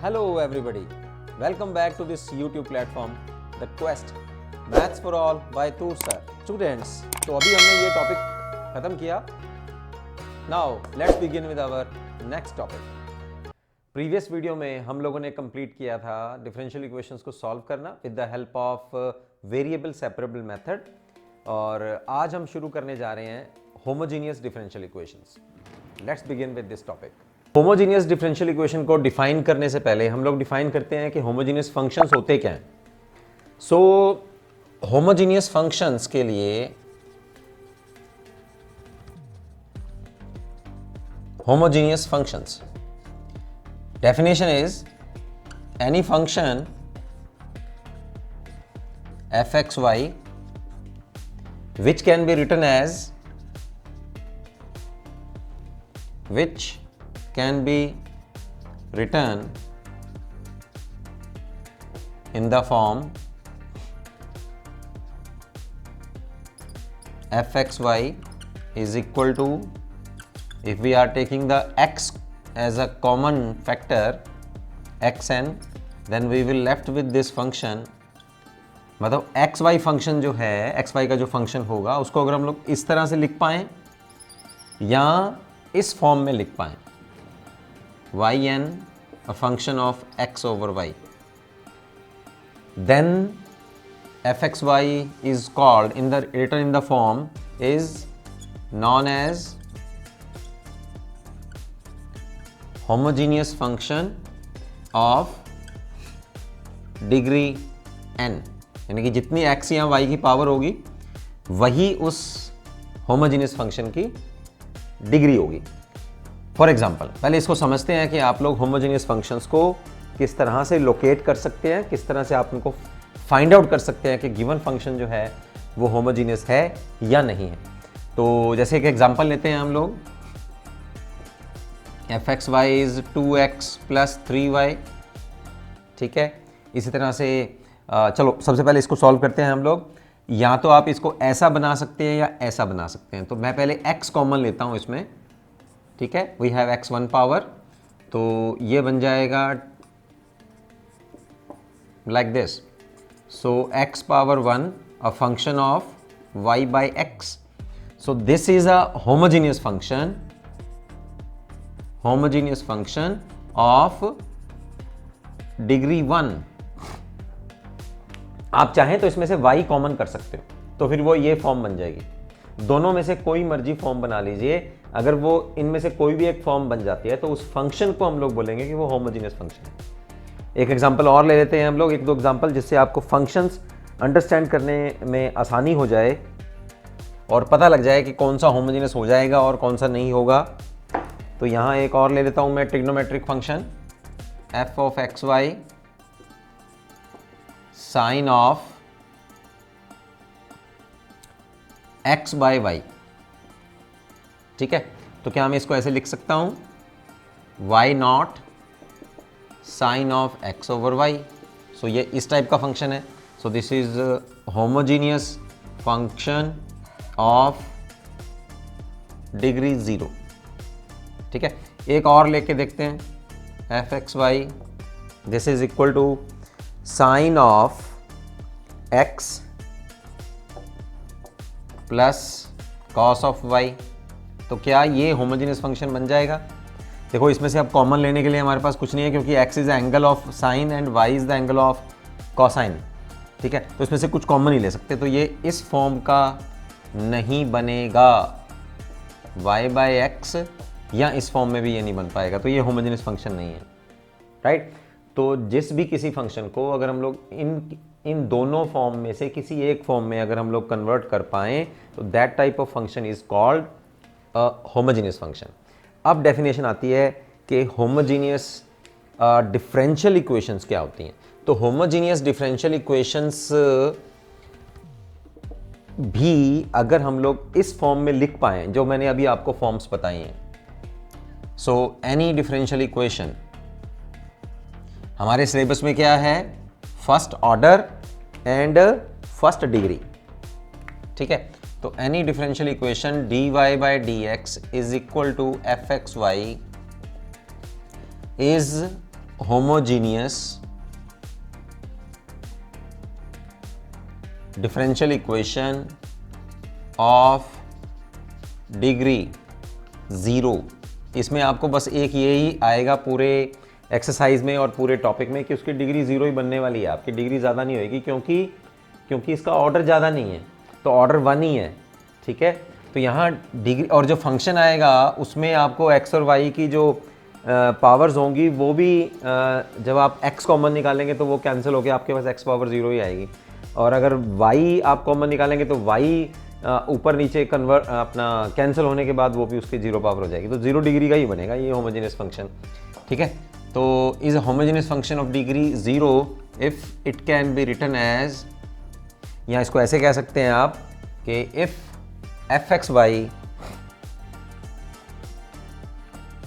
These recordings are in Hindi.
Hello everybody, welcome back to this YouTube platform, The Quest, Maths for All by Toor Sir. Students, तो अभी हमने ये टॉपिक खत्म किया. Now let's begin with our next topic. Previous video में हम लोगों ने कंप्लीट किया था डिफरेंशियल इक्वेशंस को सॉल्व करना with the help of variable separable method, और आज हम शुरू करने जा रहे हैं homogeneous differential equations. Let's begin with this topic. Homogeneous differential equation को डिफाइन करने से पहले हम लोग डिफाइन करते हैं कि होमोजीनियस फंक्शंस होते क्या हैं. सो होमोजीनियस फंक्शंस के लिए homogeneous functions definition is any function fxy which can be written in the form fxy is equal to, if we are taking the x as a common factor xn, then we will left with this function. मतलब xy फंक्शन जो है, xy का जो फंक्शन होगा उसको अगर हम लोग इस तरह से लिख पाएं या इस फॉर्म में लिख पाएं, yn a function of x over y, then fxy is called written in the form is known as homogeneous function of degree n. यानी कि जितनी x या y की पावर होगी वही उस होमोजीनियस फंक्शन की डिग्री होगी. फॉर एग्जांपल, पहले इसको समझते हैं कि आप लोग होमोजीनियस फंक्शंस को किस तरह से लोकेट कर सकते हैं, किस तरह से आप उनको फाइंड आउट कर सकते हैं कि गिवन फंक्शन जो है वो होमोजीनियस है या नहीं है. तो जैसे एक एग्जांपल लेते हैं हम लोग, fxy is 2x plus 3y. ठीक है, इसी तरह से चलो सबसे पहले इसको सॉल्व करते हैं हम लोग. या तो आप इसको ऐसा बना सकते हैं या ऐसा बना सकते हैं. तो मैं पहले x कॉमन लेता हूं इसमें. ठीक है, we have x one power, तो ये बन जाएगा like this. So x power 1 a function of y by x. So this is a homogeneous function of degree 1. आप चाहें तो इसमें से y कॉमन कर सकते हो, तो फिर वो ये फॉर्म बन जाएगी. दोनों में से कोई मर्जी फॉर्म बना लीजिए. अगर वो इनमें से कोई भी एक फॉर्म बन जाती है तो उस फंक्शन को हम लोग बोलेंगे कि वो होमोजीनियस फंक्शन है. एक एग्जांपल और ले लेते हैं हम लोग, एक दो एग्जांपल, जिससे आपको फंक्शंस अंडरस्टैंड करने में आसानी हो जाए और पता लग जाए कि कौन सा होमोजीनियस हो जाएगा और कौन सा नहीं होगा. तो यहाँ एक और ले लेता हूँ मैं, trigonometric function f of x y sine of x by y. ठीक है, तो क्या मैं इसको ऐसे लिख सकता हूँ, y not sine of x over y. So ये इस टाइप का फंक्शन है. So this is homogeneous function of degree 0. ठीक है, एक और लेके देखते हैं, f x y this is equal to sine of x plus cos of y. तो क्या ये होमोजेनियस फंक्शन बन जाएगा? देखो, इसमें से अब कॉमन लेने के लिए हमारे पास कुछ नहीं है, क्योंकि x is the angle of sine and y is the angle of cosine. ठीक है, तो इसमें से कुछ कॉमन ही ले सकते. तो ये इस फॉर्म का नहीं बनेगा, वाई बाई एक्स, या इस फॉर्म में भी ये नहीं बन पाएगा. तो ये होमोजेनियस फंक्शन नहीं है. राइट. तो जिस भी किसी फंक्शन को अगर हम लोग इन दोनों फॉर्म में से किसी एक फॉर्म में अगर हम लोग कन्वर्ट कर पाएँ तो that type of function is called a homogeneous function. अब डेफिनेशन आती है कि होमोजेनियस डिफरेंशियल इक्वेशंस क्या होती हैं. तो होमोजेनियस डिफरेंशियल इक्वेशंस भी अगर हम लोग इस फॉर्म में लिख पाएँ जो मैंने अभी आपको फॉर्म्स बताई हैं. सो एनी डिफरेंशियल इक्वेशन, हमारे सिलेबस में क्या है, first order and first degree. ठीक है, तो any differential equation dy by dx is equal to f x y is homogeneous differential equation of degree 0। इसमें आपको बस एक ये ही आएगा पूरे एक्सरसाइज में और पूरे टॉपिक में कि उसकी डिग्री 0 ही बनने वाली है, आपकी डिग्री ज़्यादा नहीं होगी, क्योंकि इसका ऑर्डर ज़्यादा नहीं है, तो ऑर्डर 1 ही है। ठीक है, तो यहाँ डिग्री और जो फंक्शन आएगा उसमें आपको x और y की जो पावर्स होंगी वो भी जब आप x कॉमन निकालेंगे तो वो कैंसिल होकर आपके पास x पावर 0 ही आएगी, और अगर y आप कॉमन निकालेंगे तो y ऊपर नीचे कन्वर्ट अपना कैंसिल होने के बाद वो भी उसकी 0 पावर हो जाएगी, तो 0 डिग्री का ही बनेगा ये होमोजेनियस फंक्शन। ठीक है, तो is a homogeneous function of degree 0 if it can be written as, या इसको ऐसे कह सकते हैं आप कि if f(x,y)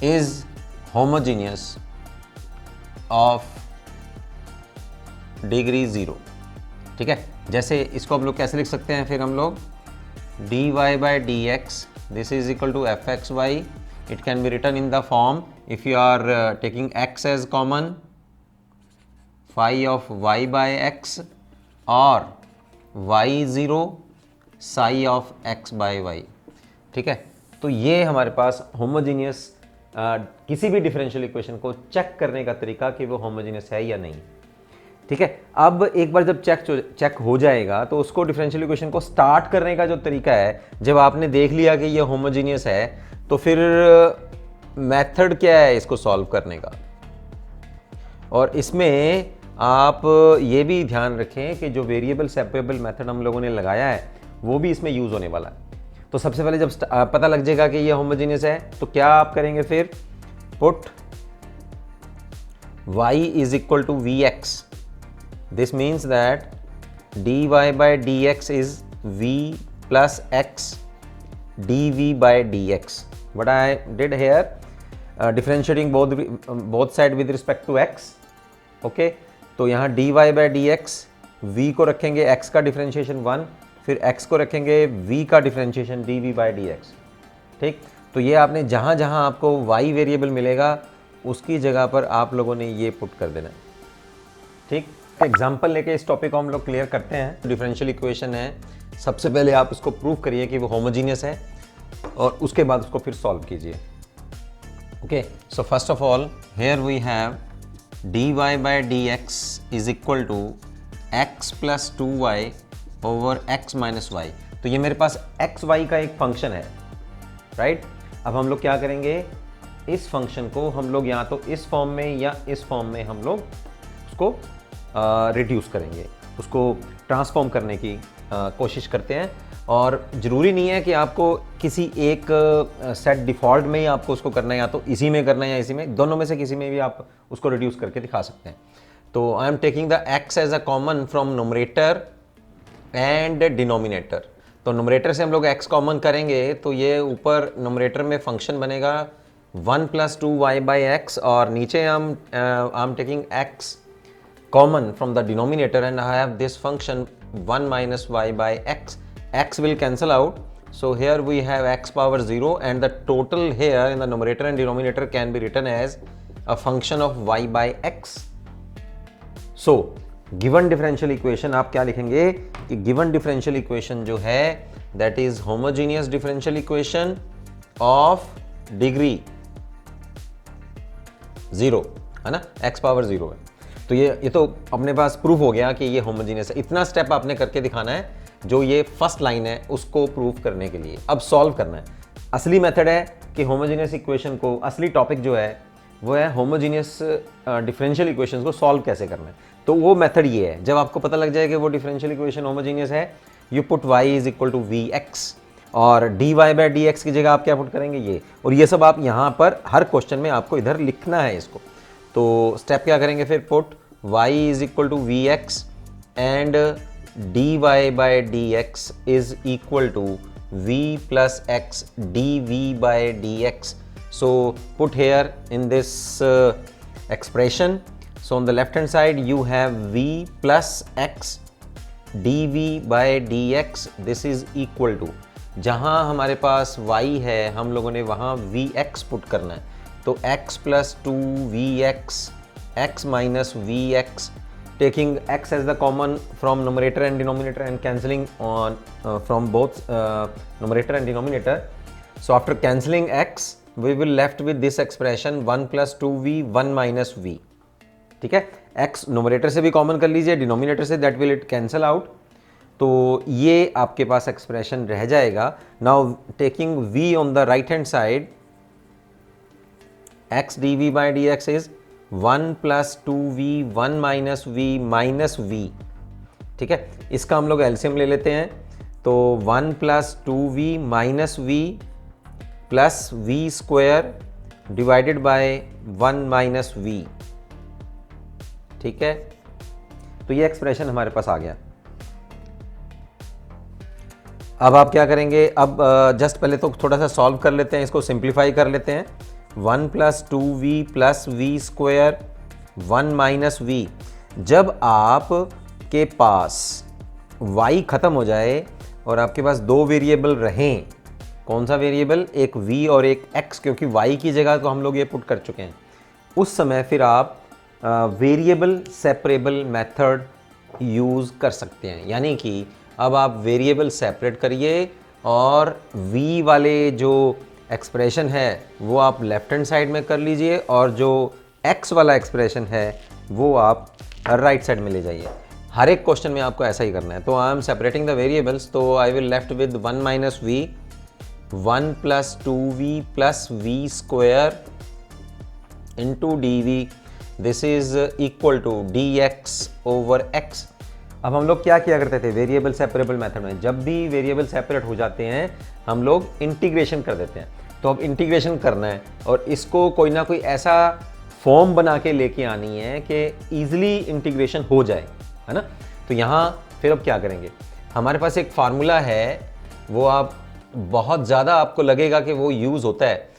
is homogeneous of degree 0। ठीक है, जैसे इसको हम लोग कैसे लिख सकते हैं, फिर हम लोग dy by dx this is equal to f(x,y). It can be written in the form, if you are taking x as common, phi of y by x, or y0 psi of x by y। ठीक है, तो ये हमारे पास होमोजीनियस किसी भी डिफरेंशियल इक्वेशन को चेक करने का तरीका कि वो होमोजीनियस है या नहीं। ठीक है, अब एक बार जब चेक हो जाएगा तो उसको डिफरेंशियल इक्वेशन को स्टार्ट करने का जो तरीका है, जब आपने देख लिया कि ये होमोजीनियस है तो फिर मेथड क्या है इसको सॉल्व करने का। और इसमें आप ये भी ध्यान रखें कि जो वेरिएबल सेपरेबल मेथड हम लोगों ने लगाया है वो भी इसमें यूज़ होने वाला है। तो सबसे पहले जब पता लग जाएगा कि ये होमोजीनियस है तो क्या आप करेंगे, फिर put y is equal to vx। This means that dy by dx is v plus x dv by dx. What I did here, differentiating both side with respect to x. Okay, तो यहाँ dy by dx v को रखेंगे x का डिफरेंशिएशन 1, फिर x को रखेंगे v का डिफरेंशिएशन dv by dx। ठीक, तो ये आपने जहाँ जहाँ आपको y वेरिएबल मिलेगा उसकी जगह पर आप लोगों ने ये पुट कर देना। ठीक, एग्जाम्पल लेके इस टॉपिक को हम लोग क्लियर करते हैं। डिफरेंशियल इक्वेशन है, सबसे पहले आप उसको प्रूव करिए कि वो होमोजीनियस है और उसके बाद उसको फिर सॉल्व कीजिए। Okay, so first of all here we have dy by dx is equal to x plus 2y over x minus y। तो ये मेरे पास x y का एक फंक्शन है, राइट। अब हम लोग क्या करेंगे, इस फंक्शन को हम लोग या तो इस फॉर्म में या इस फॉर्म में हम लोग उसको रिड्यूस करेंगे, उसको ट्रांसफॉर्म करने की कोशिश करते हैं। और ज़रूरी नहीं है कि आपको किसी एक सेट डिफ़ॉल्ट में ही आपको उसको करना है, या तो इसी में करना है या इसी में, दोनों में से किसी में भी आप उसको रिड्यूस करके दिखा सकते हैं। तो I am taking the x as a common from numerator and denominator. तो नोमरेटर से हम लोग x कॉमन करेंगे तो ये ऊपर नोमरेटर में फंक्शन बनेगा 1 प्लस 2y बाई एक्स, और नीचे आई am taking x common from the denominator and I have this function 1 minus y by x. X will cancel out, so here we have x power 0 and the total here in the numerator and denominator can be written as a function of y by x. So given differential equation आप क्या लिखेंगे कि given differential equation जो है that is homogeneous differential equation of degree 0 है ना, x power 0 है। तो ये तो अपने पास प्रूफ हो गया कि ये होमोजीनियस है। इतना स्टेप आपने करके दिखाना है, जो ये फर्स्ट लाइन है उसको प्रूफ करने के लिए। अब सॉल्व करना है। असली मेथड है कि होमोजीनियस इक्वेशन को, असली टॉपिक जो है वो है होमोजीनियस डिफरेंशियल इक्वेशंस को सॉल्व कैसे करना है। तो वो मेथड ये है, जब आपको पता लग जाए कि वो डिफरेंशियल इक्वेशन होमोजीनियस है, you put y is equal to vx, और dy बाई dx की जगह आप क्या पुट करेंगे, ये। और ये सब आप यहाँ पर हर क्वेश्चन में आपको इधर लिखना है इसको। तो स्टेप क्या करेंगे, फिर put y is equal to vx and dy by dx is equal to v plus x dv by dx. So put here in this expression. So on the left hand side you have v plus x dv by dx. This is equal to, जहाँ हमारे पास y है हम लोगों ने वहाँ vx पुट करना है। तो x plus 2vx x minus vx, taking x as the common from numerator and denominator and cancelling on from both numerator and denominator. So after cancelling x, we will left with this expression 1 plus 2v 1 minus v. ठीक है, x numerator से भी कॉमन कर लीजिए, डिनोमिनेटर से, that will it cancel out. तो ये आपके पास एक्सप्रेशन रह जाएगा. Now taking v on the right hand side, x dv by dx is 1 plus 2v 1 minus v minus v. ठीक है, इसका हम लोग एलसीएम ले लेते हैं. तो 1 plus 2v minus v plus v square divided by 1 minus v. ठीक है, तो ये एक्सप्रेशन हमारे पास आ गया. अब आप क्या करेंगे, अब जस्ट पहले तो थोड़ा सा सॉल्व कर लेते हैं, इसको सिंप्लीफाई कर लेते हैं. 1 plus 2v plus v square 1 minus v. जब आप के पास y ख़त्म हो जाए और आपके पास दो वेरिएबल रहें, कौन सा वेरिएबल, एक v और एक x, क्योंकि y की जगह तो हम लोग ये पुट कर चुके हैं, उस समय फिर आप वेरिएबल सेपरेबल मेथड यूज़ कर सकते हैं. यानी कि अब आप वेरिएबल सेपरेट करिए और v वाले जो एक्सप्रेशन है वो आप लेफ्ट हैंड साइड में कर लीजिए और जो x वाला एक्सप्रेशन है वो आप राइट साइड में ले जाइए. हर एक क्वेश्चन में आपको ऐसा ही करना है. तो I am separating the variables, तो I will left with 1 minus v, 1 plus 2v plus v square into d v. This is equal to dx over x. अब हम लोग क्या किया करते थे वेरिएबल सेपरेबल मेथड में, जब भी वेरिएबल सेपरेट हो जाते हैं हम लोग इंटीग्रेशन कर देते हैं. तो अब इंटीग्रेशन करना है और इसको कोई ना कोई ऐसा फॉर्म बना के लेके आनी है कि ईजिली इंटीग्रेशन हो जाए, है ना. तो यहाँ फिर अब क्या करेंगे, हमारे पास एक फार्मूला है, वो आप बहुत ज़्यादा आपको लगेगा कि वो यूज़ होता है.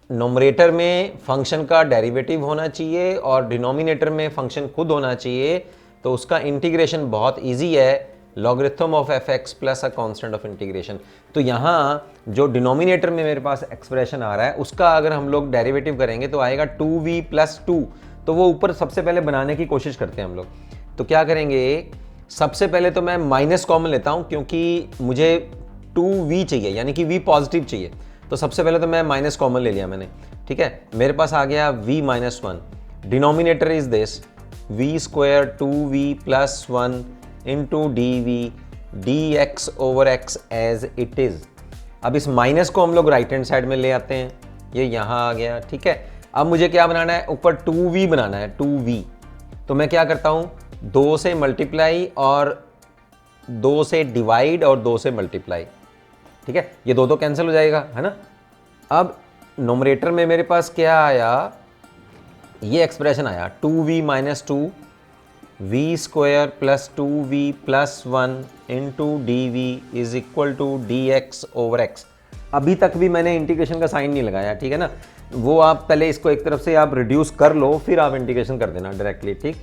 नोमरेटर में फंक्शन का डेरिवेटिव होना चाहिए और डिनोमिनेटर में फंक्शन खुद होना चाहिए. तो उसका इंटीग्रेशन बहुत इजी है, logarithm of F x plus a constant of integration. तो यहाँ जो डिनोमिनेटर में मेरे पास एक्सप्रेशन आ रहा है उसका अगर हम लोग डेरिवेटिव करेंगे तो आएगा 2v प्लस 2. तो वो ऊपर सबसे पहले बनाने की कोशिश करते हैं हम लोग. तो क्या करेंगे, सबसे पहले तो मैं माइनस कॉमन लेता हूँ क्योंकि मुझे 2v चाहिए, यानी कि v पॉजिटिव चाहिए. तो सबसे पहले तो मैं माइनस कॉमन ले लिया मैंने. ठीक है, मेरे पास आ गया v minus 1. Denominator is this v square 2v plus 1 into d v d x over x as it is. अब इस माइनस को हम लोग राइट हैंड साइड में ले आते हैं, ये यहाँ आ गया. ठीक है, अब मुझे क्या बनाना है, ऊपर 2v बनाना है, 2v. तो मैं क्या करता हूँ, 2 से मल्टीप्लाई और 2 से डिवाइड और 2 से मल्टीप्लाई. ठीक है, ये दो कैंसिल हो जाएगा, है ना. अब नोमरेटर में मेरे पास क्या आया, ये एक्सप्रेशन आया 2v minus 2 v square plus 2v plus 1 into d v is equal to d x over x. अभी तक भी मैंने इंटीग्रेशन का साइन नहीं लगाया, ठीक है ना. वो आप पहले इसको एक तरफ से आप रिड्यूस कर लो, फिर आप इंटीग्रेशन कर देना डायरेक्टली. ठीक,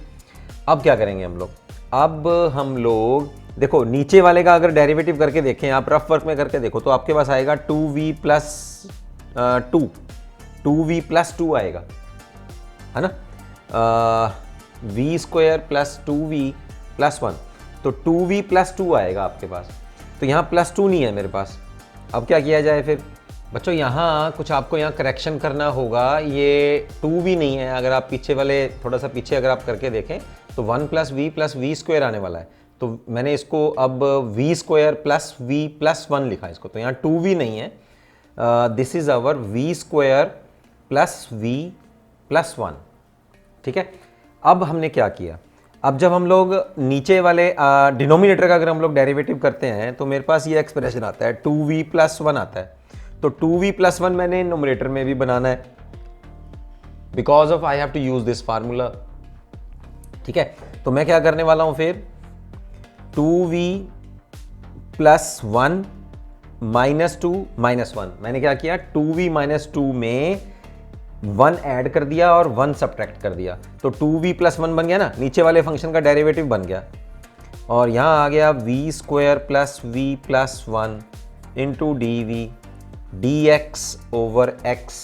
अब क्या करेंगे हम लोग, अब हम लोग देखो नीचे वाले का अगर डेरिवेटिव करके देखें, आप रफ वर्क में करके देखो, तो आपके पास आएगा 2v प्लस 2v प्लस 2 आएगा, है ना. v square plus 2v plus 1, तो 2v प्लस 2 आएगा आपके पास. तो यहाँ प्लस 2 नहीं है मेरे पास. अब क्या किया जाए फिर बच्चों, यहाँ कुछ आपको यहाँ करेक्शन करना होगा. ये 2v नहीं है, अगर आप पीछे वाले थोड़ा सा पीछे अगर आप करके देखें तो 1 प्लस वी स्क्वायर आने वाला है. तो मैंने इसको अब v square plus v plus 1 लिखा इसको. तो यहाँ 2v नहीं है, this is our v square plus v plus 1. ठीक है, अब हमने क्या किया, अब जब हम लोग नीचे वाले डिनोमिनेटर का अगर हम लोग डेरिवेटिव करते हैं तो मेरे पास ये एक्सप्रेशन आता है 2v प्लस 1 आता है. तो 2v प्लस 1 मैंने नोमिनेटर में भी बनाना है, because of I have to use this formula. ठीक है, तो मैं क्या करने वाला हूं फिर, 2v प्लस 1 माइनस 2 माइनस 1. मैंने क्या किया, 2v माइनस 2 में 1 ऐड कर दिया और 1 सब्ट्रैक्ट कर दिया. तो 2v प्लस 1 बन गया ना, नीचे वाले फंक्शन का डेरिवेटिव बन गया. और यहाँ आ गया v square plus v plus 1 into d v d x over x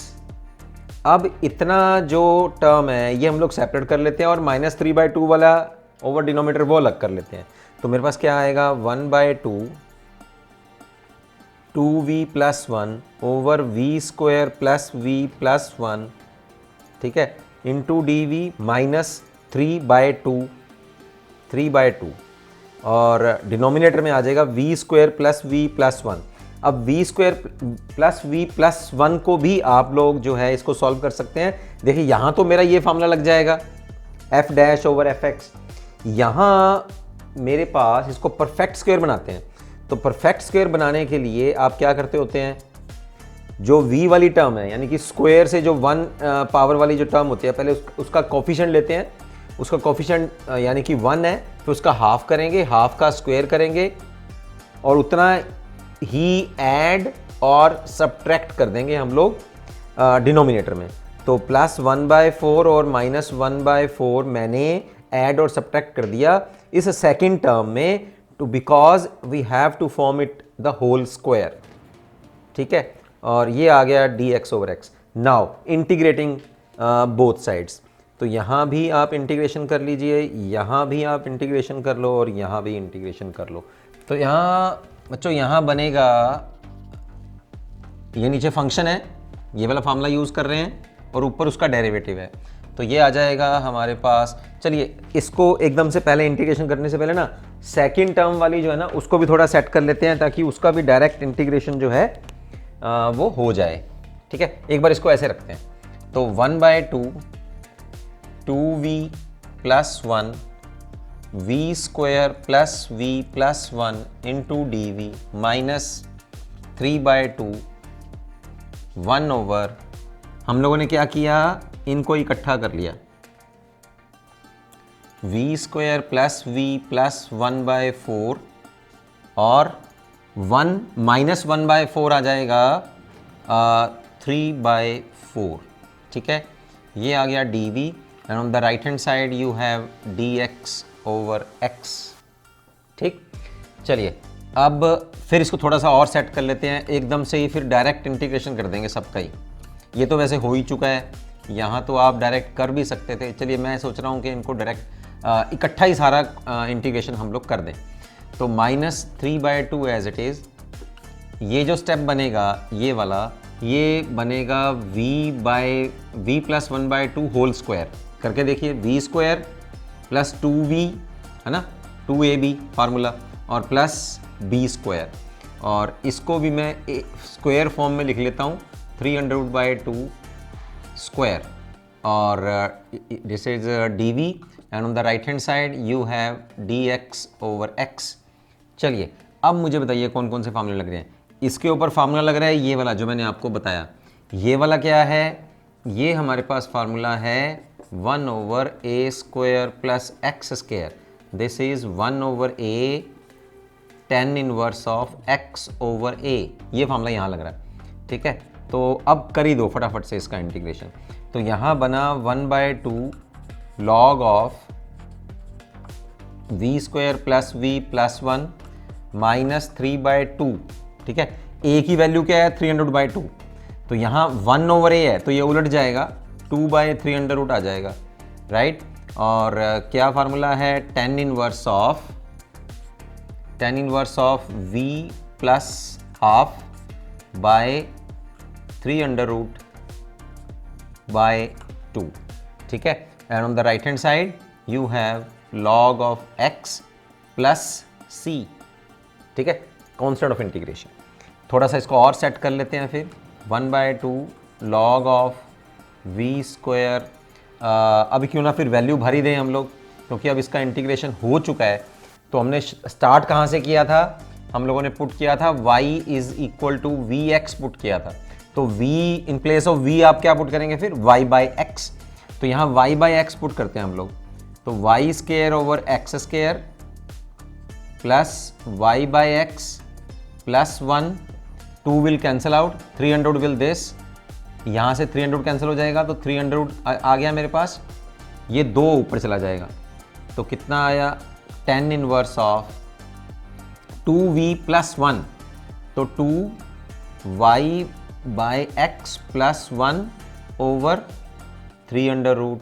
अब इतना जो टर्म है ये हम लोग सेपरेट कर लेते हैं और -3/2 वाला ओवर डिनोमिनेटर वो अलग कर लेते हैं। तो मेरे पास क्या आएगा 1/2 2v + 1 ओवर v² + v + 1, ठीक है, इंटू डी -3/2 और डिनोमिनेटर में आ जाएगा v² + v + 1। अब v² + v + 1 को भी आप लोग जो है इसको सॉल्व कर सकते हैं। देखिए यहाँ तो मेरा ये फार्मूला लग जाएगा f'/fx। यहाँ मेरे पास इसको परफेक्ट स्क्वायर बनाते हैं। तो परफेक्ट स्क्वायर बनाने के लिए आप क्या करते होते हैं, जो v वाली टर्म है यानी कि स्क्वायर से जो 1 पावर वाली जो टर्म होती है पहले उसका कोफिशिएंट लेते हैं। उसका कोफिशिएंट यानी कि 1 है, फिर उसका हाफ करेंगे, हाफ का स्क्वायर करेंगे और उतना ही ऐड और सब्ट्रैक्ट कर देंगे हम लोग डिनोमिनेटर में। तो +1/4 और -1/4 मैंने ऐड और सब्ट्रैक्ट कर दिया इस सेकंड टर्म में, too because we have to form it the whole square, ठीक है। और ये आ गया dx/x। Now integrating both sides, तो यहाँ भी आप इंटीग्रेशन कर लीजिए, यहाँ भी आप इंटीग्रेशन कर लो और यहाँ भी इंटीग्रेशन कर लो। तो यहाँ बच्चों यहाँ बनेगा, ये नीचे फंक्शन है, ये वाला फार्मूला यूज़ कर रहे हैं और ऊपर उसका डेरिवेटिव है, तो ये आ जाएगा हमारे पास। चलिए इसको एकदम से पहले इंटीग्रेशन करने से पहले ना सेकंड टर्म वाली जो है ना उसको भी थोड़ा सेट कर लेते हैं ताकि उसका भी डायरेक्ट इंटीग्रेशन जो है वो हो जाए, ठीक है। एक बार इसको ऐसे रखते हैं, तो 1/2 2v + 1 v² + v + 1 into dv -3/2 1 over, हम लोगों ने क्या किया, इनको इकट्ठा कर लिया, v² + v + 1/4 और 1 आ जाएगा 3/4, ठीक है। ये आ गया dv and on the right hand side you have dx/x, ठीक। चलिए अब फिर इसको थोड़ा सा और सेट कर लेते हैं, एकदम से ही फिर डायरेक्ट इंटीग्रेशन कर देंगे सबका ही। ये तो वैसे हो ही चुका है, यहाँ तो आप डायरेक्ट कर भी सकते थे। चलिए मैं सोच रहा हूँ कि इनको डायरेक्ट इकट्ठा ही सारा इंटीग्रेशन हम लोग कर दें। तो -3/2 एज इट इज़, ये जो स्टेप बनेगा ये वाला, ये बनेगा v + 1/2 होल स्क्वायर करके देखिए, v² + 2v है ना, 2ab फार्मूला और प्लस b², और इसको भी मैं स्क्वायर फॉर्म में लिख लेता हूँ 300/2 स्क्वायर, और this is dv and on the right hand side you have dx/x। चलिए अब मुझे बताइए कौन कौन से फार्मूले लग रहे हैं। इसके ऊपर फार्मूला लग रहा है ये वाला जो मैंने आपको बताया। ये वाला क्या है, ये हमारे पास फार्मूला है 1/a² + x²। This is 1/a tan inverse of x/a। ये फार्मूला यहाँ लग रहा है, ठीक है। तो अब कर ही दो फटाफट से इसका इंटीग्रेशन। तो यहाँ बना 1/2 log ऑफ v² + v + 1 -3/2, ठीक है। a की वैल्यू क्या है 300/2, तो यहाँ 1/a है तो ये उलट जाएगा 2/300 आ जाएगा, राइट। और क्या फार्मूला है tan inverse of v + ½ by 300/2, ठीक है। And on the right hand side you have log of x + c, ठीक है, कांस्टेंट ऑफ इंटीग्रेशन। थोड़ा सा इसको और सेट कर लेते हैं फिर, 1/2 log ऑफ v²। अभी क्यों ना फिर वैल्यू भर ही दें हम लोग, क्योंकि अब इसका इंटीग्रेशन हो चुका है। तो हमने स्टार्ट कहाँ से किया था, हम लोगों ने पुट किया था y = vx पुट किया था। तो v in place of v आप क्या पुट करेंगे फिर y/x। तो यहाँ y/x पुट करते हैं हम लोग, तो y² / x² plus y/x + 1, 2 will cancel out, 300 will this, यहाँ से 300 कैंसिल हो जाएगा तो 300 आ गया मेरे पास, ये 2 ऊपर चला जाएगा तो कितना आया tan इनवर्स ऑफ 2v + 1, तो 2y/x + 1 ओवर 3 अंडर रूट,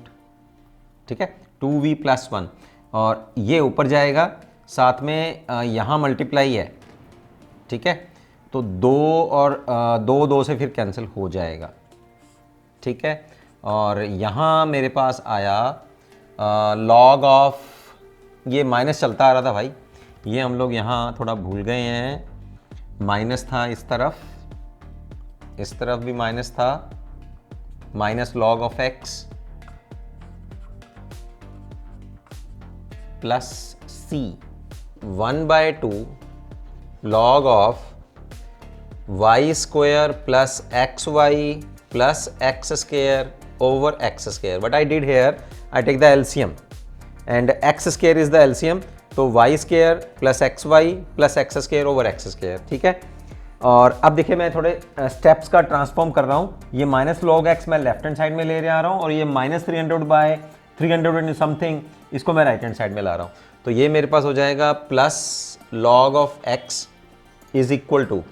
ठीक है, 2v प्लस 1, और ये ऊपर जाएगा, साथ में यहाँ मल्टीप्लाई है, ठीक है, तो 2 और 2 से फिर कैंसिल हो जाएगा, ठीक है। और यहाँ मेरे पास आया लॉग ऑफ, ये माइनस चलता आ रहा था भाई, ये हम लोग यहाँ थोड़ा भूल गए हैं, माइनस था इस तरफ भी माइनस था, minus log of x plus c 1/2 log of y square plus xy plus x square over x square. What I did here, I take the LCM and x square is the LCM, तो y square plus xy plus x square over x square, ठीक है। और अब देखिए मैं थोड़े स्टेप्स का ट्रांसफॉर्म कर रहा हूँ, ये माइनस लॉग x मैं लेफ्ट हैंड साइड में ले आ रहा हूँ, और ये माइनस 300/300 एंड समथिंग इसको मैं राइट हैंड साइड में ला रहा हूँ। तो ये मेरे पास हो जाएगा plus log of x is equal two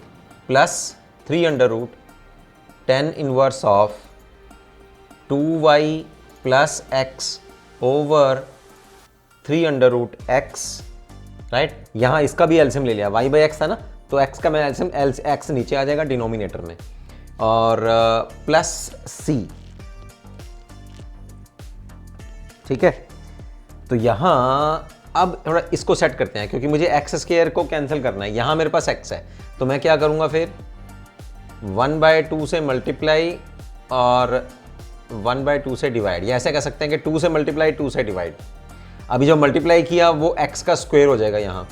plus 300√10 inverse of 2y plus x over 300√x, right. यहाँ इसका भी एलसीएम ले लिया, y/x था ना, तो x का मैं एलसीएम, x नीचे आ जाएगा डिनोमिनेटर में, और प्लस c, ठीक है। तो यहाँ अब थोड़ा इसको सेट करते हैं, क्योंकि मुझे x स्क्वायर को कैंसिल करना है, यहाँ मेरे पास x है, तो मैं क्या करूँगा फिर 1/2 से मल्टीप्लाई और 1/2 से डिवाइड, या ऐसे कह सकते हैं कि 2 से मल्टीप्लाई 2 से डिवाइड। अभी जो मल्टीप्लाई किया वो x का स्क्वायर हो जाएगा यहाँ,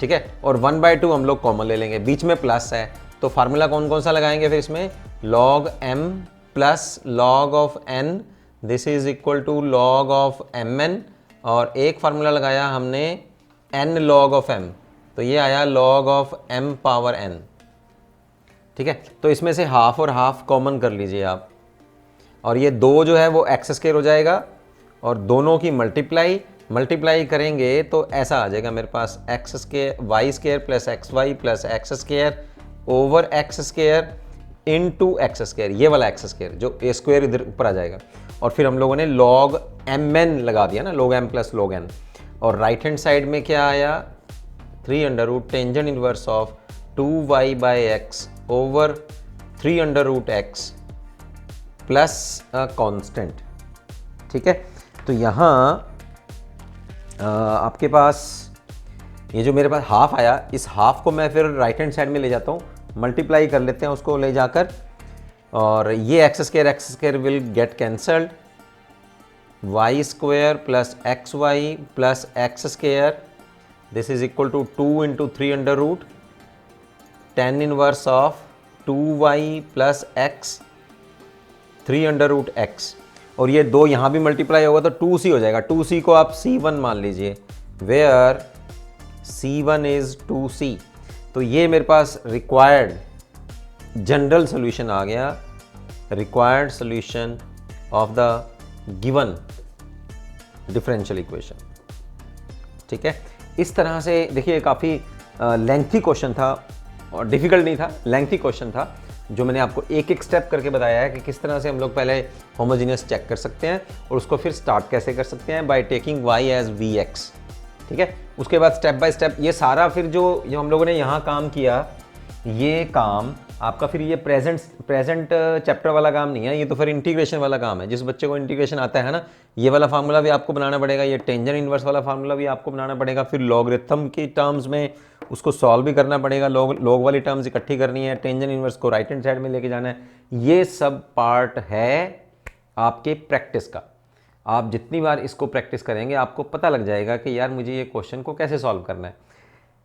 ठीक है, और 1/2 हम लोग कॉमन ले लेंगे, बीच में प्लस है, तो फार्मूला कौन कौन सा लगाएंगे फिर इसमें, log m plus log of n, this is equal to log of mn, और एक फार्मूला लगाया हमने n log ऑफ m, तो ये आया log of m power n, ठीक है। तो इसमें से हाफ और हाफ कॉमन कर लीजिए आप, और ये 2 जो है वो x स्क्वायर हो जाएगा, और दोनों की मल्टीप्लाई करेंगे तो ऐसा आ जाएगा मेरे पास x square y square plus xy plus x square over x square into x square, ये वाला x स्क्वायर जो a स्क्वायर इधर ऊपर आ जाएगा, और फिर हम लोगों ने log mn लगा दिया ना, log m plus log n, और राइट हैंड साइड में क्या आया 3√ tangent inverse of 2y/x over 3√x plus constant, ठीक है। तो यहाँ आपके पास ये जो मेरे पास हाफ आया, इस हाफ को मैं फिर राइट हैंड साइड में ले जाता हूँ, मल्टीप्लाई कर लेते हैं उसको ले जाकर, और ये x square will get cancelled, y square plus xy plus x square, this is equal to 2 × 310 inverse of 2y plus x 300√x, और ये 2 यहाँ भी मल्टीप्लाई होगा तो 2c हो जाएगा, 2c को आप c1 मान लीजिए, वेयर c1 इज 2c। तो ये मेरे पास रिक्वायर्ड जनरल सोल्यूशन आ गया, required solution of the given differential equation, ठीक है। इस तरह से देखिए काफ़ी लेंथी क्वेश्चन था, और डिफ़िकल्ट नहीं था, लेंथी क्वेश्चन था, जो मैंने आपको एक एक स्टेप करके बताया है कि किस तरह से हम लोग पहले होमोजीनियस चेक कर सकते हैं, और उसको फिर स्टार्ट कैसे कर सकते हैं, by taking y as vx, ठीक है। उसके बाद स्टेप बाय स्टेप ये सारा फिर जो हम लोगों ने यहाँ काम किया, ये काम आपका फिर ये प्रेजेंट चैप्टर वाला काम नहीं है, ये तो फिर इंटीग्रेशन वाला काम है। जिस बच्चे को इंटीग्रेशन आता है ना, ये वाला फार्मूला भी आपको बनाना पड़ेगा, ये टेंजेंट इनवर्स वाला फार्मूला भी आपको बनाना पड़ेगा, फिर लॉगरिथम की टर्म्स में उसको सॉल्व भी करना पड़ेगा, लॉग वाली टर्म्स इकट्ठी करनी है, टेंजेंट इनवर्स को राइट हैंड साइड में लेके जाना है। ये सब पार्ट है आपके प्रैक्टिस का। आप जितनी बार इसको प्रैक्टिस करेंगे आपको पता लग जाएगा कि यार मुझे ये क्वेश्चन को कैसे सॉल्व करना है।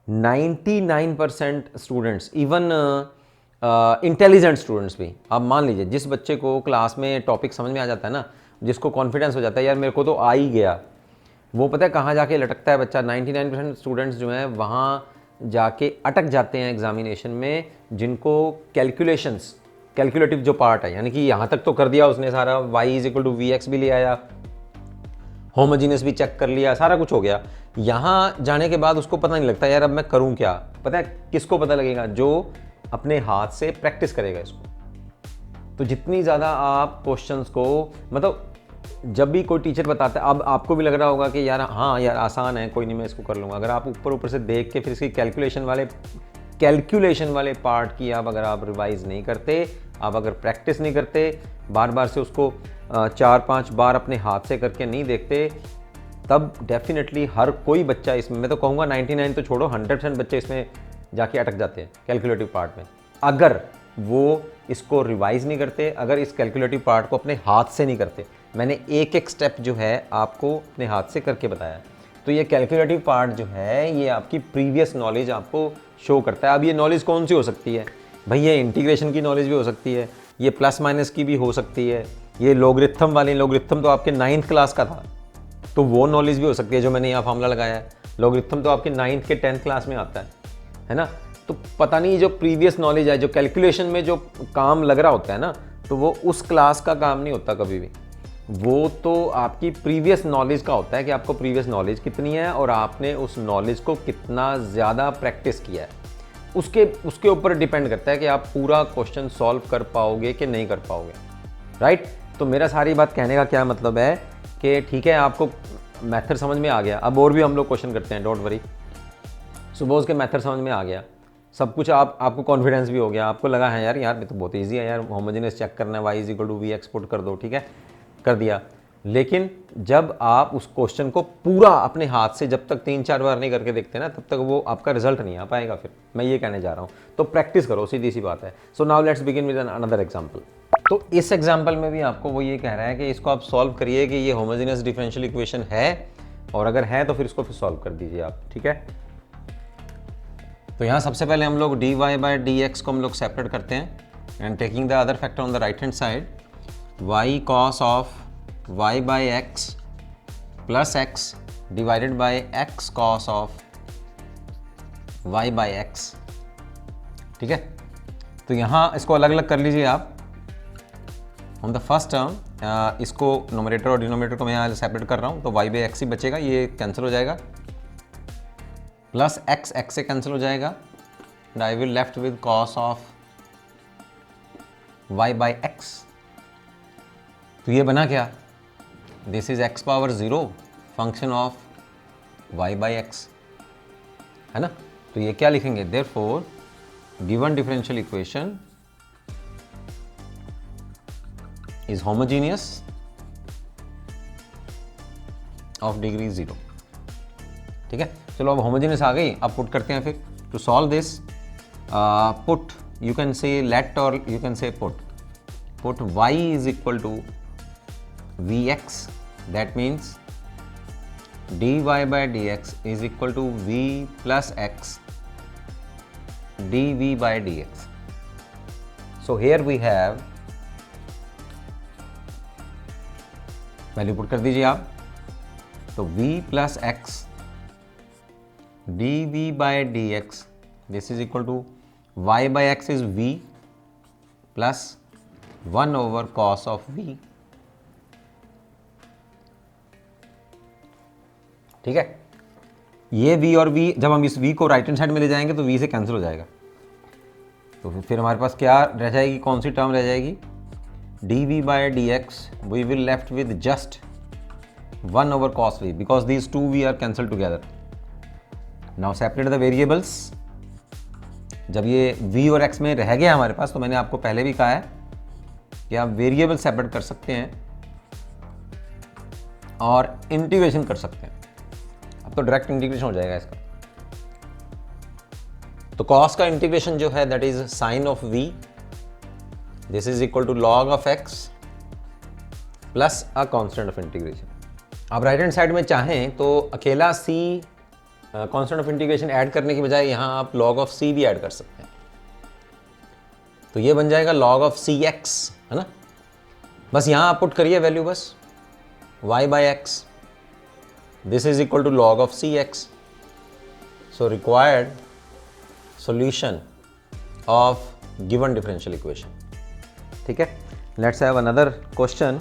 99% स्टूडेंट्स, इवन इंटेलिजेंट स्टूडेंट्स भी, आप मान लीजिए जिस बच्चे को क्लास में टॉपिक समझ में आ जाता है ना, जिसको कॉन्फिडेंस हो जाता है यार मेरे को तो आ ही गया, वो पता है कहाँ जाके लटकता है बच्चा। 99% स्टूडेंट्स जो हैं वहाँ जाके अटक जाते हैं एग्जामिनेशन में, जिनको कैलकुलेटिव जो पार्ट है, यानी कि यहाँ तक तो कर दिया उसने सारा, y = vx भी ले आया, होमोजीनियस भी चेक कर लिया, सारा कुछ हो गया। यहाँ जाने के बाद उसको पता नहीं लगता यार अब मैं करूँ क्या। पता है किसको पता लगेगा? जो अपने हाथ से प्रैक्टिस करेगा इसको। तो जितनी ज़्यादा आप क्वेश्चंस को, मतलब जब भी कोई टीचर बताता है, अब आपको भी लग रहा होगा कि यार हाँ यार आसान है, कोई नहीं मैं इसको कर लूँगा, अगर आप ऊपर ऊपर से देख के फिर इसकी कैलकुलेशन वाले पार्ट की अगर आप रिवाइज नहीं करते, आप अगर प्रैक्टिस नहीं करते, बार बार से उसको 4-5 बार अपने हाथ से करके नहीं देखते, तब डेफिनेटली हर कोई बच्चा इसमें, मैं तो कहूँगा 99 तो छोड़ो, 100% बच्चे इसमें जाके अटक जाते हैं कैलकुलेटिव पार्ट में, अगर वो इसको रिवाइज नहीं करते, अगर इस कैलकुलेटिव पार्ट को अपने हाथ से नहीं करते। मैंने एक एक स्टेप जो है आपको अपने हाथ से करके बताया। तो ये कैलकुलेटिव पार्ट जो है ये आपकी प्रीवियस नॉलेज आपको शो करता है। अब ये नॉलेज कौन सी हो सकती है भाई? ये इंटीग्रेशन की नॉलेज भी हो सकती है, ये प्लस माइनस की भी हो सकती है, ये लॉगरिथम वाली, लॉगरिथम तो आपके 9th क्लास का था, तो वो नॉलेज भी हो सकती है जो मैंने यहाँ फॉर्मूला लगाया है। लॉगरिथम तो आपके 9th के 10th क्लास में आता है ना। तो पता नहीं जो प्रीवियस नॉलेज है, जो कैलकुलेशन में जो काम लग रहा होता है ना, तो वो उस क्लास का काम नहीं होता कभी भी, वो तो आपकी प्रीवियस नॉलेज का होता है कि आपको प्रीवियस नॉलेज कितनी है और आपने उस नॉलेज को कितना ज़्यादा प्रैक्टिस किया है, उसके ऊपर डिपेंड करता है कि आप पूरा क्वेश्चन सॉल्व कर पाओगे कि नहीं कर पाओगे, राइट। तो मेरा सारी बात कहने का क्या मतलब है कि ठीक है आपको मेथड समझ में आ गया, अब और भी हम लोग क्वेश्चन करते हैं, डोंट वरी। सपोज के मेथड समझ में आ गया, सब कुछ आपको कॉन्फिडेंस भी हो गया, आपको लगा है यार ये तो बहुत ईजी है यार, होमोजेनियस चेक करना है, y = v एक्सपोर्ट कर दो, ठीक है, कर दिया। लेकिन जब आप उस क्वेश्चन को पूरा अपने हाथ से जब तक 3-4 बार नहीं करके देखते ना, तब तक वो आपका रिजल्ट नहीं आ पाएगा। फिर मैं ये कहने जा रहा हूँ, तो प्रैक्टिस करो, सीधी सी बात है। So now let's begin with another example. तो इस एग्जांपल में भी आपको वो ये कह रहा है कि इसको आप सॉल्व करिए कि ये होमोजेनियस डिफरेंशियल इक्वेशन है, और अगर है तो फिर इसको फिर सॉल्व कर दीजिए आप, ठीक है। तो यहाँ सबसे पहले हम लोग dy/dx को हम लोग सेपरेट करते हैं, and taking the other factor on the right hand side, y cos of y/x plus x divided by x cos of y/x, ठीक है। तो यहाँ इसको अलग अलग कर लीजिए आप। ऑन द फर्स्ट टर्म इसको नोमिनेटर और डिनोमिनेटर को मैं यहाँ सेपरेट कर रहा हूँ, तो y/x ही बचेगा, ये कैंसिल हो जाएगा, प्लस x से कैंसिल हो जाएगा, and I will left with cos of y/x। तो ये बना क्या? This is x⁻0 function of y/x, है ना। तो ये क्या लिखेंगे? Therefore given differential equation is homogeneous of degree 0, ठीक है। चलो अब होमोजेनियस आ गई, अब पुट करते हैं फिर। To solve this put, you can say let और you can say put y = vx, that means dy/dx is equal to v plus x dv/dx. So here we have, value put कर दीजिए आप, तो v plus x dv/dx, this is equal to y/x is v plus 1 over cos of v, ठीक है। ये v और v, जब हम इस v को राइट हैंड साइड में ले जाएंगे तो v से कैंसिल हो जाएगा, तो फिर हमारे पास क्या रह जाएगी, कौन सी टर्म रह जाएगी? dv/dx we will left with just 1 over cos v, because these two v are cancelled together. Now separate the variables. जब ये v और x में रह गया हमारे पास, तो मैंने आपको पहले भी कहा है कि आप वेरिएबल सेपरेट कर सकते हैं और इंटीग्रेशन कर सकते हैं। अब तो डायरेक्ट इंटीग्रेशन हो जाएगा इसका। तो cos का इंटीग्रेशन जो है that is sine of v, this is equal to log of x plus a constant of integration. आप राइट हैंड साइड में चाहें तो अकेला c constant of integration add करने की बजाय यहाँ आप log ऑफ c भी ऐड कर सकते हैं, तो ये बन जाएगा log ऑफ cx, है ना। बस यहाँ आप पुट करिए वैल्यू, बस y/x, this is equal to log of cx. So required solution of given differential equation, ठीक है। Let's have another question.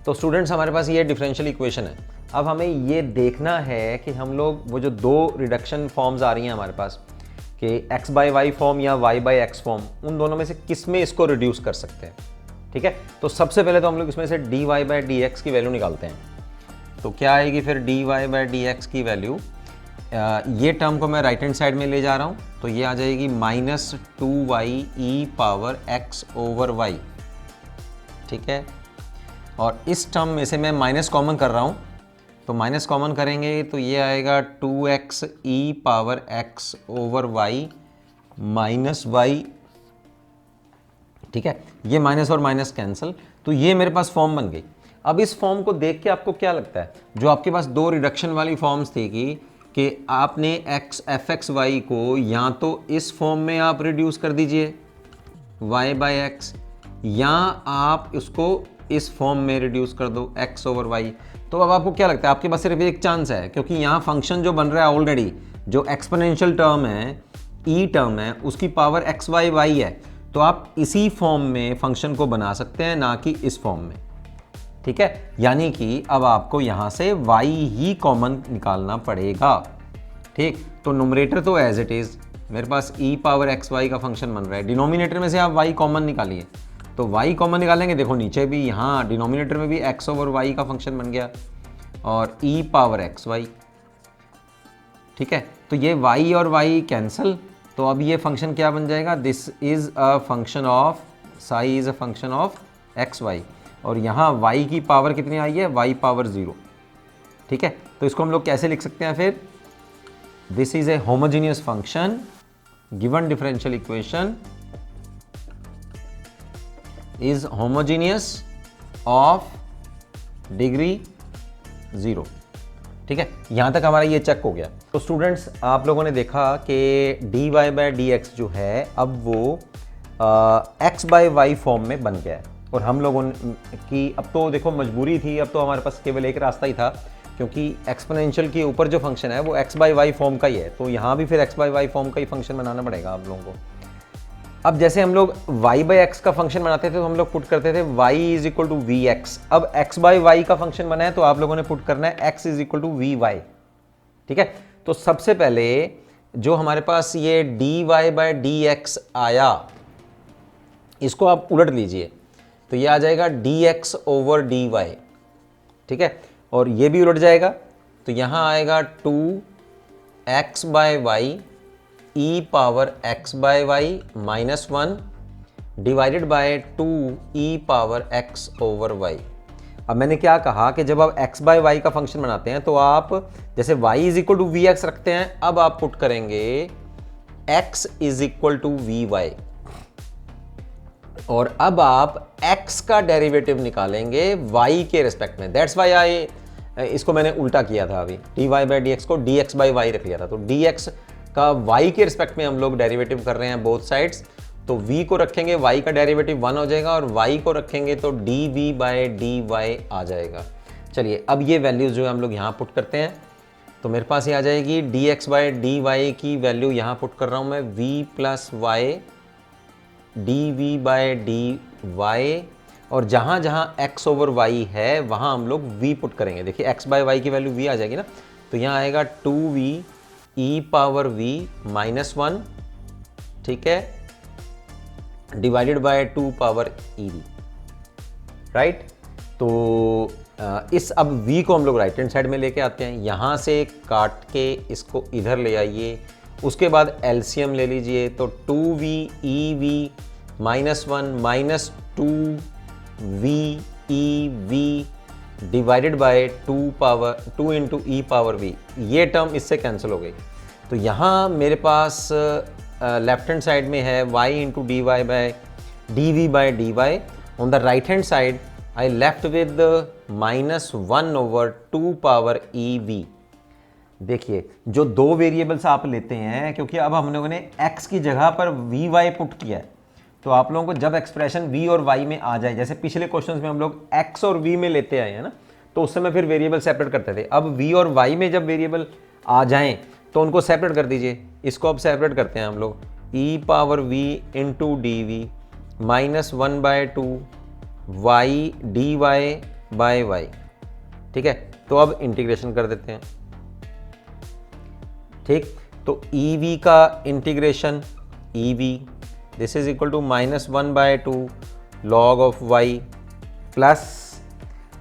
तो स्टूडेंट्स हमारे पास ये डिफरेंशियल इक्वेशन है। अब हमें ये देखना है कि हम लोग वो जो दो रिडक्शन फॉर्म्स आ रही हैं हमारे पास, कि x बाई वाई फॉर्म या y बाई एक्स फॉर्म, उन दोनों में से किस में इसको रिड्यूस कर सकते हैं। ठीक है, तो सबसे पहले तो हम लोग इसमें से dy बाई डी एक्स की वैल्यू निकालते हैं। तो क्या आएगी फिर dy बाई डी एक्स की वैल्यू, ये टर्म को मैं राइट हैंड साइड में ले जा रहा हूँ, तो ये आ जाएगी -2y e power x over y। ठीक है, और इस टर्म में से मैं माइनस कॉमन कर रहा हूँ, तो माइनस कॉमन करेंगे तो ये आएगा 2x e power x over y minus y। ठीक है, ये माइनस और माइनस कैंसिल, तो ये मेरे पास फॉर्म बन गई। अब इस फॉर्म को देख के आपको क्या लगता है, जो आपके पास दो रिडक्शन वाली फॉर्म्स थी कि आपने एफ एक्स वाई को या तो इस फॉर्म में आप रिड्यूस कर दीजिए y बाई एक्स, या आप उसको इस फॉर्म में रिड्यूस कर दो x ओवर y। तो अब आपको क्या लगता है, आपके पास सिर्फ एक चांस है, क्योंकि यहाँ फंक्शन जो बन रहा है ऑलरेडी, जो एक्सपोनेंशियल टर्म है, e टर्म है, उसकी पावर x y y है, तो आप इसी फॉर्म में फंक्शन को बना सकते हैं, ना कि इस फॉर्म में। ठीक है, यानी कि अब आपको यहाँ से y ही कॉमन निकालना पड़ेगा। ठीक, तो नुमरेटर तो एज इट इज़ मेरे पास e पावर एक्स वाई का फंक्शन बन रहा है, डिनोमिनेटर में से आप y कॉमन निकालिए, तो y कॉमन निकालेंगे, देखो नीचे भी यहाँ डिनोमिनेटर में भी x ओवर y का फंक्शन बन गया और e पावर एक्स वाई। ठीक है, तो ये y और y कैंसिल, तो अब ये फंक्शन क्या बन जाएगा, this is a function of psi is a function of x y, और यहाँ y की पावर कितनी आई है, y पावर 0। ठीक है, तो इसको हम लोग कैसे लिख सकते हैं फिर, this is a homogeneous function given differential equation is homogeneous of degree 0। ठीक है, यहां तक हमारा ये चेक हो गया। तो स्टूडेंट्स, आप लोगों ने देखा कि dy बाई डी एक्स जो है अब वो x बाई वाई फॉर्म में बन गया है, और हम लोगों की अब तो देखो मजबूरी थी, अब तो हमारे पास केवल एक रास्ता ही था, क्योंकि एक्सपोनेंशियल के ऊपर जो फंक्शन है वो x बाई वाई फॉर्म का ही है, तो यहाँ भी फिर x बाई वाई फॉर्म का ही फंक्शन बनाना पड़ेगा आप लोगों को। अब जैसे हम लोग y बाई एक्स का फंक्शन बनाते थे तो हम लोग पुट करते थे y is equal to v x. अब x बाई वाई का फंक्शन बना है तो आप लोगों ने पुट करना है x is equal to v y. ठीक है, तो सबसे पहले जो हमारे पास ये dy बाई डी एक्स आया, इसको आप उलट लीजिए, तो ये आ जाएगा dx ओवर dy। ठीक है, और ये भी उलट जाएगा, तो यहाँ आएगा 2x by y e power x by y minus 1 divided by 2 e power x over y। अब मैंने क्या कहा कि जब आप x बाई वाई का फंक्शन बनाते हैं तो आप जैसे y is equal to v x रखते हैं, अब आप पुट करेंगे x is equal to v y, और अब आप x का डेरिवेटिव निकालेंगे y के रिस्पेक्ट में। दैट्स वाई आई, इसको मैंने उल्टा किया था, अभी dy बाई डी एक्स को dx बाई वाई रख लिया था, तो dx का y के रिस्पेक्ट में हम लोग डेरिवेटिव कर रहे हैं बोथ साइड्स, तो v को रखेंगे y का डेरिवेटिव 1 हो जाएगा, और y को रखेंगे तो dv बाई डी वाई आ जाएगा। चलिए अब ये वैल्यूज जो है हम लोग यहाँ पुट करते हैं, तो मेरे पास ये आ जाएगी dx बाई डी वाई की वैल्यू यहाँ पुट कर रहा हूँ मैं v प्लस y dv by d y, और जहाँ जहाँ x ओवर y है वहाँ हम लोग v पुट करेंगे। देखिए x बाई वाई की वैल्यू v आ जाएगी ना, तो यहाँ आएगा 2v e power v minus 1, ठीक है, divided by 2 power e v, right. तो इस अब v को हम लोग राइट हैंड साइड में लेके आते हैं, यहाँ से काट के इसको इधर ले आइए, उसके बाद एलसीएम ले लीजिए, तो 2v e v minus 1 minus 2v e v divided by 2 into E power v, ये टर्म इससे कैंसिल हो गई। तो यहाँ मेरे पास लेफ्ट हैंड साइड में है y into d y by d v by d y, on the right hand side I left with minus 1 over 2 power e v. देखिए जो दो वेरिएबल्स आप लेते हैं, क्योंकि अब हम लोगों ने x की जगह पर वी वाई पुट किया है, तो आप लोगों को जब एक्सप्रेशन v और y में आ जाए, जैसे पिछले क्वेश्चंस में हम लोग x और v में लेते आए हैं ना, तो उस समय फिर वेरिएबल सेपरेट करते थे। अब v और y में जब वेरिएबल आ जाएं तो उनको सेपरेट कर दीजिए। इसको अब सेपरेट करते हैं हम लोग, e power v into d v minus 1 by 2 y d y by y, ठीक है। तो अब इंटीग्रेशन कर देते हैं, ठीक। तो ई वी का integration e v this is equal to -1/2 log of y plus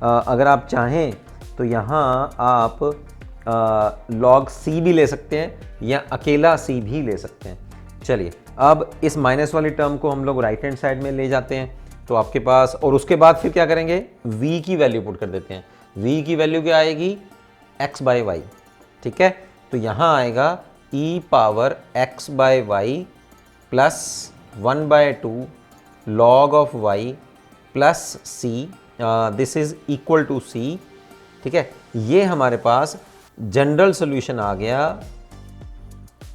अगर आप चाहें तो यहाँ आप log c भी ले सकते हैं या अकेला c भी ले सकते हैं। चलिए अब इस माइनस वाली टर्म को हम लोग राइट हैंड साइड में ले जाते हैं, तो आपके पास, और उसके बाद फिर क्या करेंगे, v की वैल्यू पुट कर देते हैं। v की वैल्यू क्या आएगी, x/y, ठीक है। तो यहाँ आएगा e power x/y plus 1/2 log of y plus c, this is equal to c, ठीक है। ये हमारे पास जनरल सॉल्यूशन आ गया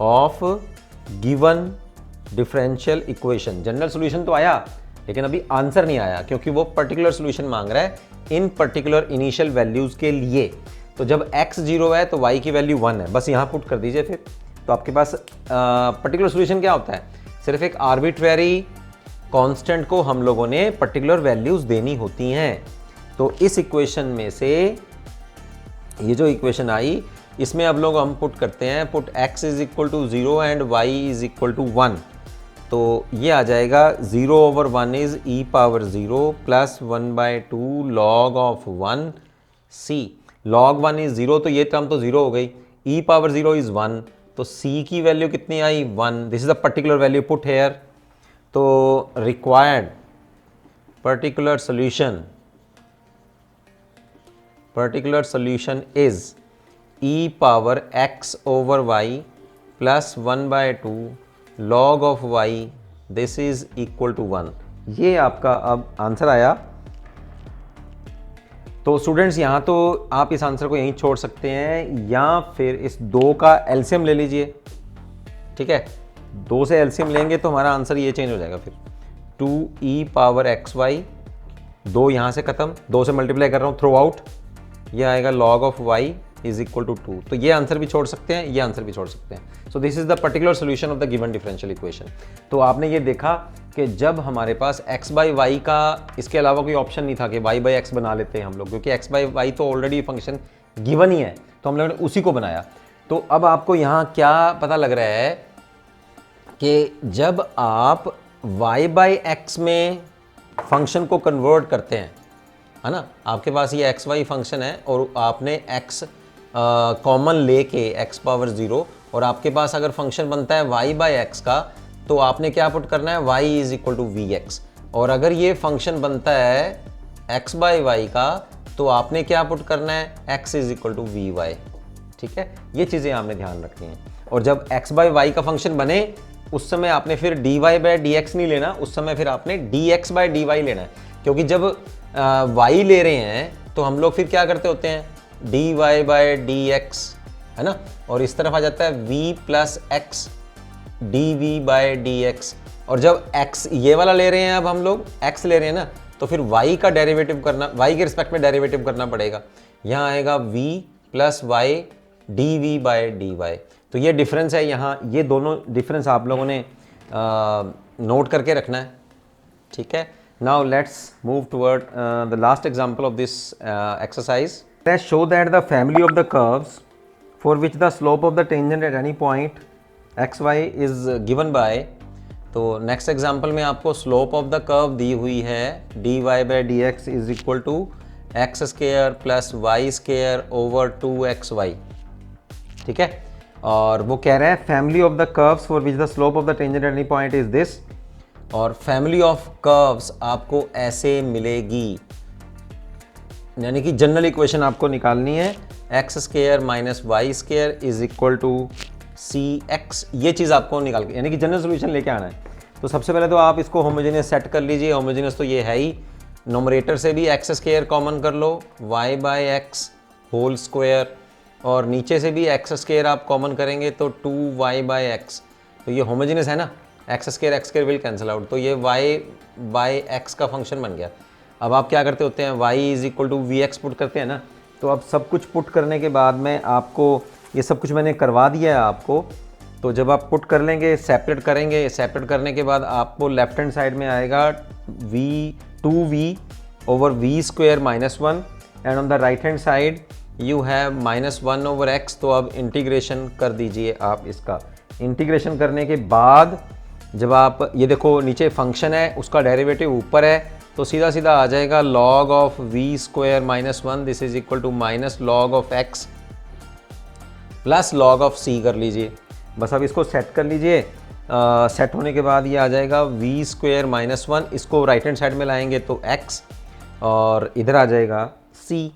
of given differential equation. General solution तो आया लेकिन अभी आंसर नहीं आया, क्योंकि वो पर्टिकुलर सॉल्यूशन मांग रहा है इन पर्टिकुलर इनिशियल वैल्यूज के लिए। तो जब x 0 है तो y की वैल्यू 1 है, बस यहाँ पुट कर दीजिए फिर। तो आपके पास पर्टिकुलर सॉल्यूशन क्या होता है, सिर्फ एक आर्बिट्रेरी कांस्टेंट को हम लोगों ने पर्टिकुलर वैल्यूज देनी होती हैं। तो इस इक्वेशन में से ये जो इक्वेशन आई, इसमें अब लोग हम पुट करते हैं, put x is equal to 0 and y is equal to 1। तो ये आ जाएगा 0/1 is e power 0 plus 1/2 log of 1 c। log 1 is 0, तो ये टर्म तो 0 हो गई, e पावर 0 इज 1, तो c की वैल्यू कितनी आई, 1। This is the particular value put here. तो required particular solution is e power x over y plus 1/2 log of y, this is equal to 1। ये आपका अब आंसर आया। तो स्टूडेंट्स यहाँ तो आप इस आंसर को यहीं छोड़ सकते हैं, या फिर इस 2 का एलसीएम ले लीजिए, ठीक है। 2 से एलसीएम लेंगे तो हमारा आंसर ये चेंज हो जाएगा फिर 2e पावर xy, 2 यहाँ से खत्म, 2 से मल्टीप्लाई कर रहा हूँ थ्रू आउट, ये आएगा log of y is equal to 2। तो ये आंसर भी छोड़ सकते हैं, ये आंसर भी छोड़ सकते हैं। सो this is the particular solution of the given differential equation. तो आपने ये देखा कि जब हमारे पास x/y का इसके अलावा कोई ऑप्शन नहीं था कि y/x बना लेते हैं हम लोग, क्योंकि x/y तो ऑलरेडी फंक्शन गिवन ही है, तो हम लोगों ने उसी को बनाया। तो अब आपको यहाँ क्या पता लग रहा है कि जब आप y/x में फंक्शन को कन्वर्ट करते हैं, है ना, आपके पास ये xy फंक्शन है और आपने x कॉमन लेके x पावर 0, और आपके पास अगर फंक्शन बनता है y/x का, तो आपने क्या पुट करना है, y is equal to vx। और अगर ये फंक्शन बनता है x/y का, तो आपने क्या पुट करना है, x is equal to vy, ठीक है। ये चीज़ें आपने ध्यान रखनी है। और जब x/y का फंक्शन बने, उस समय आपने फिर dy/dx नहीं लेना, उस समय फिर आपने dx/dy लेना है, क्योंकि जब y ले रहे हैं तो हम लोग फिर क्या करते होते हैं, dy/dx, है ना, और इस तरफ आ जाता है v प्लस x dv/dx। और जब x ये वाला ले रहे हैं, अब हम लोग x ले रहे हैं ना, तो फिर y का डेरिवेटिव करना, y के रिस्पेक्ट में डेरिवेटिव करना पड़ेगा। यहाँ आएगा v प्लस y dv/dy। तो ये डिफरेंस है यहाँ, ये दोनों डिफरेंस आप लोगों ने नोट करके रखना है, ठीक है। Now let's move toward the last example of this exercise. Let's show that the family of the curves for which the slope of the tangent at any point xy is given by, तो next example में आपको slope of the curve दी हुई है dy/dx is equal to x square plus y square over 2xy, ठीक है। और वो कह रहे हैं family of the curves for which the slope of the tangent at any point is this, और फैमिली ऑफ कर्व्स आपको ऐसे मिलेगी, यानी कि जनरल इक्वेशन आपको निकालनी है x square minus y square is equal to c x. ये चीज़ आपको निकाल के, यानी कि जनरल सोल्यूशन लेके आना है। तो सबसे पहले तो आप इसको होमोजेनियस सेट कर लीजिए। होमोजेनियस तो ये है ही, नोमरेटर से भी एक्स स्क्वायर कॉमन कर लो, y/x होल स्क्वायर, और नीचे से भी एक्स स्क्वायर आप कॉमन करेंगे तो 2y/x। तो ये होमोजेनियस है ना, x square will cancel out, तो ये y/x का फंक्शन बन गया। अब आप क्या करते होते हैं, y is equal to vx put करते हैं ना। तो अब सब कुछ पुट करने के बाद में आपको ये सब कुछ मैंने करवा दिया है आपको। तो जब आप पुट कर लेंगे, सेपरेट करेंगे, सेपरेट करने के बाद आपको लेफ्ट हैंड साइड में आएगा 2v over v square minus 1 and on the right hand side you have -1/x। तो अब इंटीग्रेशन कर दीजिए आप इसका। इंटीग्रेशन करने के बाद जब आप ये देखो नीचे फंक्शन है उसका डेरिवेटिव ऊपर है, तो सीधा सीधा आ जाएगा log of v square -1 this is equal to -log of x plus log of c कर लीजिए। बस अब इसको सेट कर लीजिए। सेट होने के बाद ये आ जाएगा v स्क्वायर -1, इसको राइट हैंड साइड में लाएंगे तो x और इधर आ जाएगा c,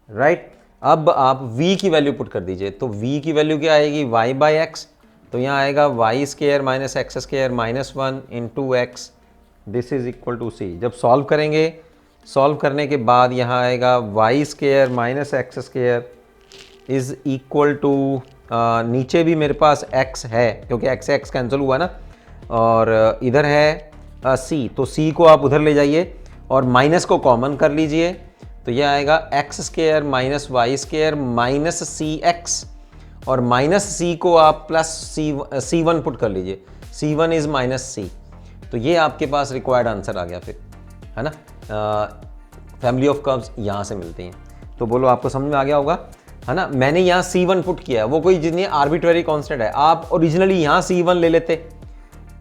राइट। अब आप v की वैल्यू पुट कर दीजिए, तो v की वैल्यू क्या आएगी y/x, तो यहाँ आएगा y square minus x square -1 into x this is equal to c। जब सॉल्व करेंगे, सॉल्व करने के बाद यहाँ आएगा y square minus x square is equal to, नीचे भी मेरे पास x है क्योंकि x से x कैंसिल हुआ ना, और इधर है c, तो c को आप उधर ले जाइए और माइनस को कॉमन कर लीजिए, तो ये आएगा x square minus y square minus c x, और माइनस सी को आप प्लस सी1 पुट कर लीजिए, c1 इज माइनस सी। तो ये आपके पास रिक्वायर्ड आंसर आ गया फिर, है ना। फैमिली ऑफ कर्व्स यहाँ से मिलती हैं। तो बोलो आपको समझ में आ गया होगा, है ना। मैंने यहाँ c1 पुट किया है, वो कोई जितनी आर्बिट्ररी कांस्टेंट है, आप ओरिजिनली यहाँ c1 ले लेते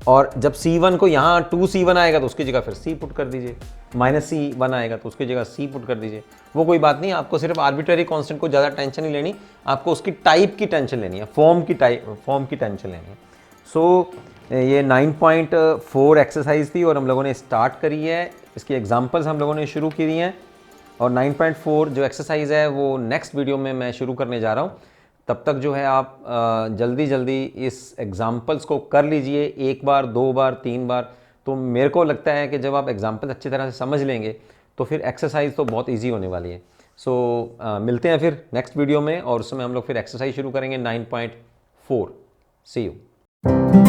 और जब c1 को यहाँ 2c1 आएगा तो उसकी जगह फिर c पुट कर दीजिए, -c1 आएगा तो उसकी जगह c पुट कर दीजिए। वो कोई बात नहीं, आपको सिर्फ आर्बिट्ररी कांस्टेंट को ज़्यादा टेंशन नहीं लेनी, आपको उसकी टाइप की टेंशन लेनी है, फॉर्म की टेंशन लेनी है। सो ये 9.4 एक्सरसाइज थी और हम लोगों ने स्टार्ट करी है, इसकी एग्जांपल्स हम लोगों ने शुरू की हैं, और 9.4 जो एक्सरसाइज है वो नेक्स्ट वीडियो में मैं शुरू करने जा रहा हूँ। तब तक जो है आप जल्दी जल्दी इस एग्जाम्पल्स को कर लीजिए, 1 बार 2 बार 3 बार। तो मेरे को लगता है कि जब आप एग्जाम्पल अच्छी तरह से समझ लेंगे तो फिर एक्सरसाइज तो बहुत इजी होने वाली है। सो मिलते हैं फिर नेक्स्ट वीडियो में, और उसमें हम लोग फिर एक्सरसाइज शुरू करेंगे 9.4। सी यू।